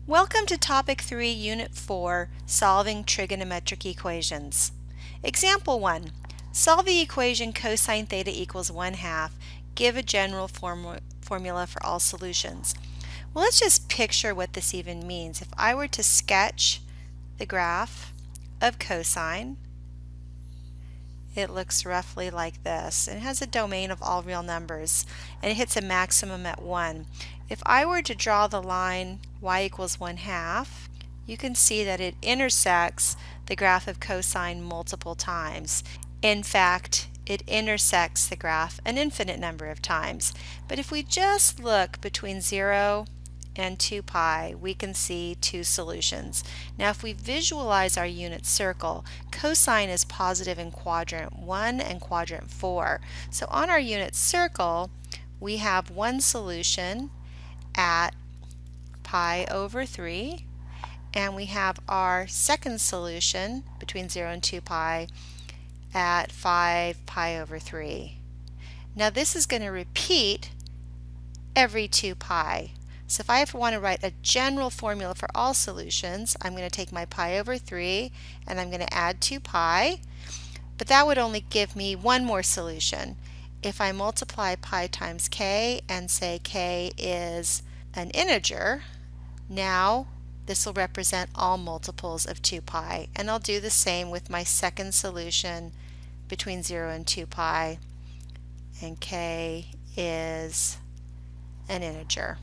Welcome to Topic 3, Unit 4, Solving Trigonometric Equations. Example 1. Solve the equation cosine theta equals 1/2. Give a general formula for all solutions. Well, let's just picture what this even means. If I were to sketch the graph of cosine, it looks roughly like this. It has a domain of all real numbers, and it hits a maximum at 1. If I were to draw the line y equals 1/2, you can see that it intersects the graph of cosine multiple times. In fact, it intersects the graph an infinite number of times. But if we just look between 0 and 2 pi, we can see two solutions. Now if we visualize our unit circle, cosine is positive in quadrant 1 and quadrant 4. So on our unit circle, we have one solution at pi over 3, and we have our second solution between 0 and 2 pi at 5 pi over 3. Now this is going to repeat every 2 pi. So if I want to write a general formula for all solutions, I'm going to take my pi over 3 and I'm going to add 2 pi, but that would only give me one more solution. If I multiply pi times k and say k is an integer, now this will represent all multiples of 2 pi, and I'll do the same with my second solution between 0 and 2 pi, and k is an integer.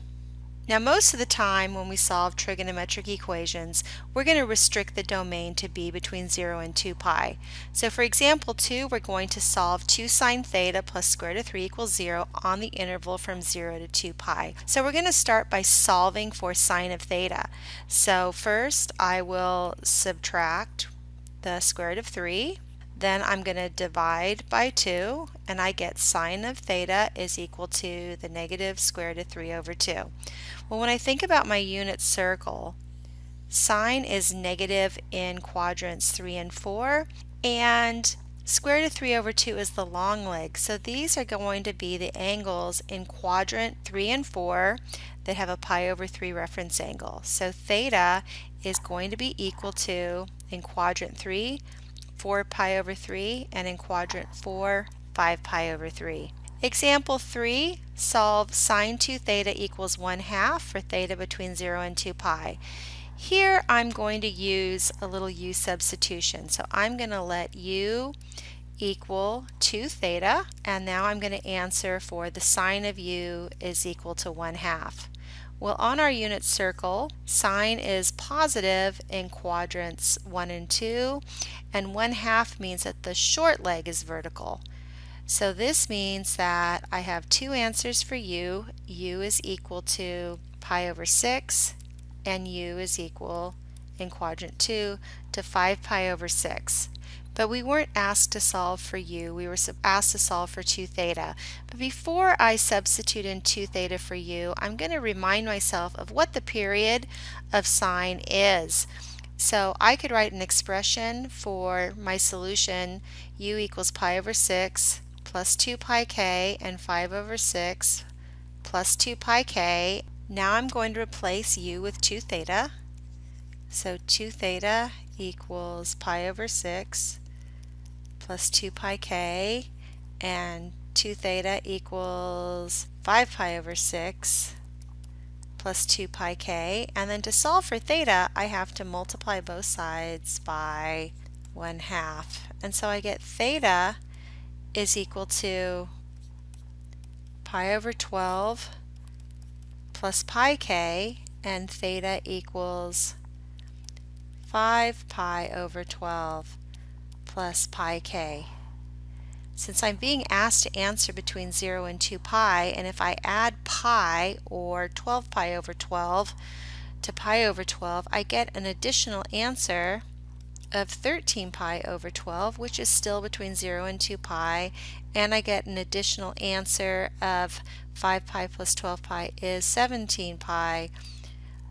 Now most of the time when we solve trigonometric equations, we're going to restrict the domain to be between 0 and 2 pi. So for example 2, we're going to solve 2 sine theta plus square root of 3 equals 0 on the interval from 0 to 2 pi. So we're going to start by solving for sine of theta. So first I will subtract the square root of 3. Then I'm going to divide by 2, and I get sine of theta is equal to the negative square root of 3 over 2. Well, when I think about my unit circle, sine is negative in quadrants 3 and 4, and square root of 3 over 2 is the long leg. So these are going to be the angles in quadrant 3 and 4 that have a pi over 3 reference angle. So theta is going to be equal to, in quadrant 3, 4 pi over 3, and in quadrant 4, 5 pi over 3. Example 3, solve sine 2 theta equals 1/2 for theta between 0 and 2 pi. Here I'm going to use a little u substitution. So I'm going to let u equal 2 theta, and now I'm going to answer for the sine of u is equal to 1/2. Well, on our unit circle, sine is positive in quadrants 1 and 2, and 1/2 means that the short leg is vertical. So this means that I have two answers for u. U is equal to pi over 6, and u is equal, in quadrant 2, to 5 pi over 6. But we weren't asked to solve for u, we were asked to solve for 2 theta. But before I substitute in 2 theta for u, I'm going to remind myself of what the period of sine is. So I could write an expression for my solution, u equals pi over 6 plus 2 pi k and 5 over 6 plus 2 pi k. Now I'm going to replace u with 2 theta. So 2 theta equals pi over 6 plus 2 pi k, and 2 theta equals 5 pi over 6 plus 2 pi k. And then to solve for theta, I have to multiply both sides by 1/2. And so I get theta is equal to pi over 12 plus pi k, and theta equals 5 pi over 12 plus pi k. Since I'm being asked to answer between 0 and 2 pi, and if I add pi, or 12 pi over 12, to pi over 12, I get an additional answer of 13 pi over 12, which is still between 0 and 2 pi, and I get an additional answer of 5 pi plus 12 pi is 17 pi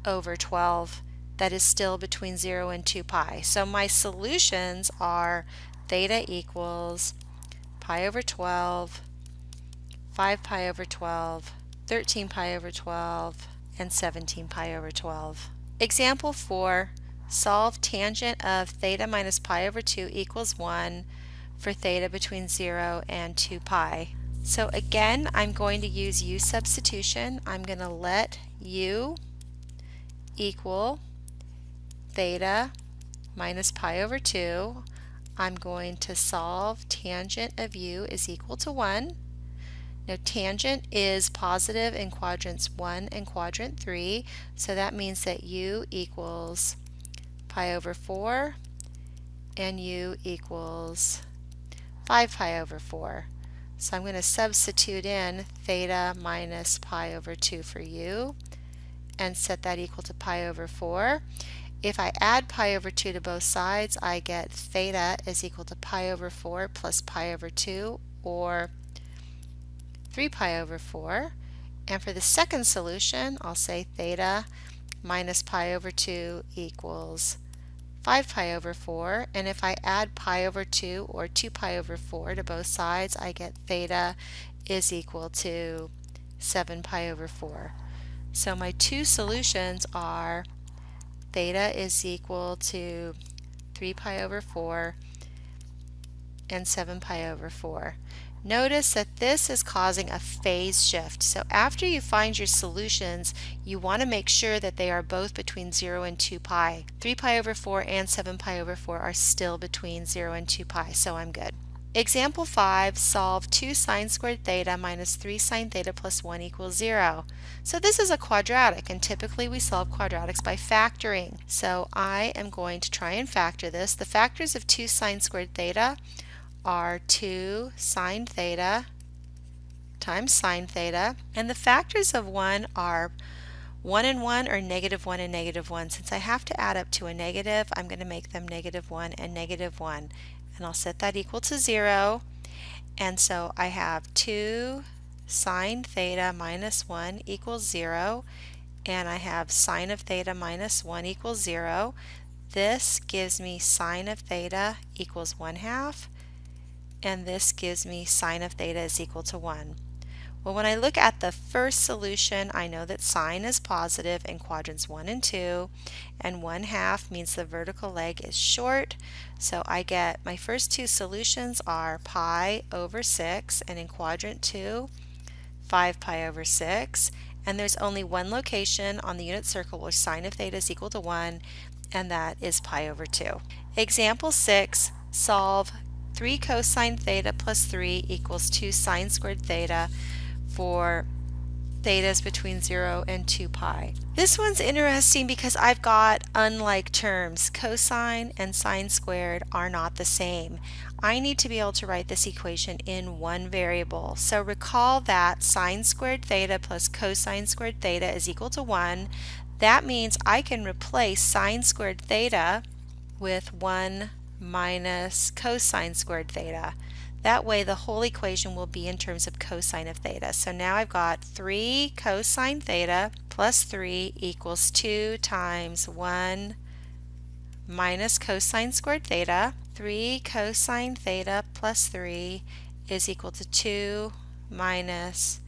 over 12. That is still between 0 and 2 pi. So my solutions are theta equals pi over 12, 5 pi over 12, 13 pi over 12, and 17 pi over 12. Example 4, solve tangent of theta minus pi over 2 equals 1 for theta between 0 and 2 pi. So again, I'm going to use u substitution. I'm going to let u equal theta minus pi over 2. I'm going to solve tangent of u is equal to 1. Now tangent is positive in quadrants 1 and quadrant 3, so that means that u equals pi over 4 and u equals 5 pi over 4. So I'm going to substitute in theta minus pi over 2 for u and set that equal to pi over 4. If I add pi over 2 to both sides, I get theta is equal to pi over 4 plus pi over 2, or 3 pi over 4. And for the second solution, I'll say theta minus pi over 2 equals 5 pi over 4. And if I add pi over 2 or 2 pi over 4 to both sides, I get theta is equal to 7 pi over 4. So my two solutions are theta is equal to 3 pi over 4 and 7 pi over 4. Notice that this is causing a phase shift. So after you find your solutions, you want to make sure that they are both between 0 and 2 pi. 3 pi over 4 and 7 pi over 4 are still between 0 and 2 pi, so I'm good. Example 5, solve 2 sine squared theta minus 3 sine theta plus 1 equals 0. So this is a quadratic, and typically we solve quadratics by factoring. So I am going to try and factor this. The factors of 2 sine squared theta are 2 sine theta times sine theta, and the factors of 1 are 1 and 1 or negative 1 and negative 1. Since I have to add up to a negative, I'm going to make them negative 1 and negative 1. And I'll set that equal to 0. And so I have 2 sine theta minus 1 equals 0. And I have sine of theta minus 1 equals 0. This gives me sine of theta equals 1/2. And this gives me sine of theta is equal to 1. Well, when I look at the first solution, I know that sine is positive in quadrants 1 and 2, and 1/2 means the vertical leg is short. So I get my first two solutions are pi over 6, and in quadrant 2, 5 pi over 6. And there's only one location on the unit circle where sine of theta is equal to 1, and that is pi over 2. Example 6, solve 3 cosine theta plus 3 equals 2 sine squared theta for thetas between 0 and 2 pi. This one's interesting because I've got unlike terms. Cosine and sine squared are not the same. I need to be able to write this equation in one variable. So recall that sine squared theta plus cosine squared theta is equal to 1. That means I can replace sine squared theta with 1 minus cosine squared theta. That way the whole equation will be in terms of cosine of theta. So now I've got 3 cosine theta plus 3 equals 2 times 1 minus cosine squared theta. 3 cosine theta plus 3 is equal to 2 minus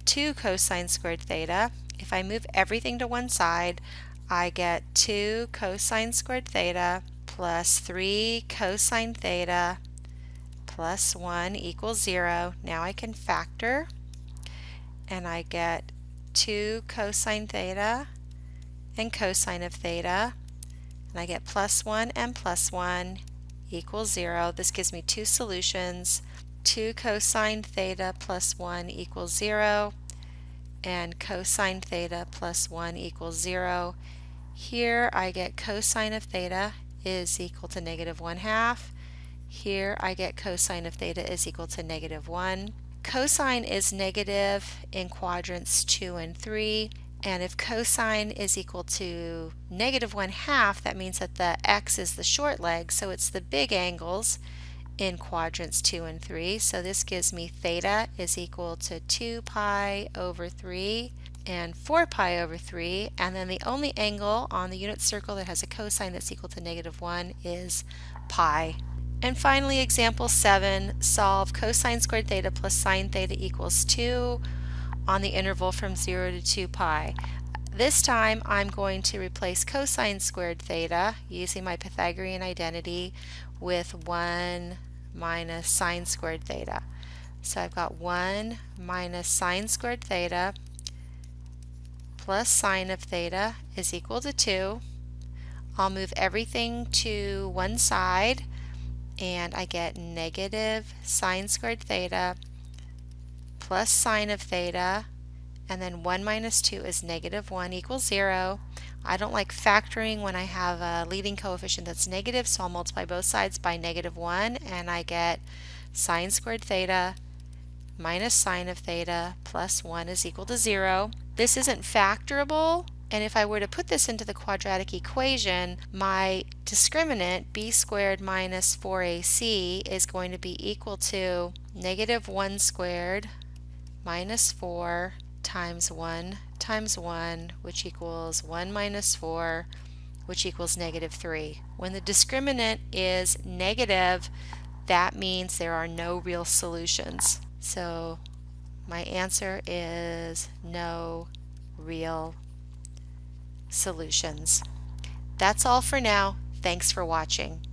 2 cosine squared theta. If I move everything to one side, I get 2 cosine squared theta plus 3 cosine theta plus 1 equals 0. Now I can factor, and I get 2 cosine theta and cosine of theta, and I get plus 1 and plus 1 equals 0. This gives me two solutions. 2 cosine theta plus 1 equals 0, and cosine theta plus 1 equals 0. Here I get cosine of theta is equal to negative 1/2. Here I get cosine of theta is equal to negative 1. Cosine is negative in quadrants 2 and 3, and if cosine is equal to negative 1/2, that means that the x is the short leg, so it's the big angles in quadrants 2 and 3. So this gives me theta is equal to 2 pi over 3 and 4 pi over 3, and then the only angle on the unit circle that has a cosine that's equal to negative 1 is pi. And finally, example 7, solve cosine squared theta plus sine theta equals 2 on the interval from 0 to 2 pi. This time I'm going to replace cosine squared theta using my Pythagorean identity with 1 minus sine squared theta. So I've got 1 minus sine squared theta plus sine of theta is equal to 2. I'll move everything to one side and I get negative sine squared theta plus sine of theta, and then 1 minus 2 is negative 1 equals 0. I don't like factoring when I have a leading coefficient that's negative, so I'll multiply both sides by negative 1 and I get sine squared theta minus sine of theta plus 1 is equal to 0. This isn't factorable, and if I were to put this into the quadratic equation, my discriminant, b squared minus 4ac, is going to be equal to negative 1 squared minus 4 times 1, which equals 1 minus 4, which equals negative 3. When the discriminant is negative, that means there are no real solutions. So my answer is no real solutions. That's all for now. Thanks for watching.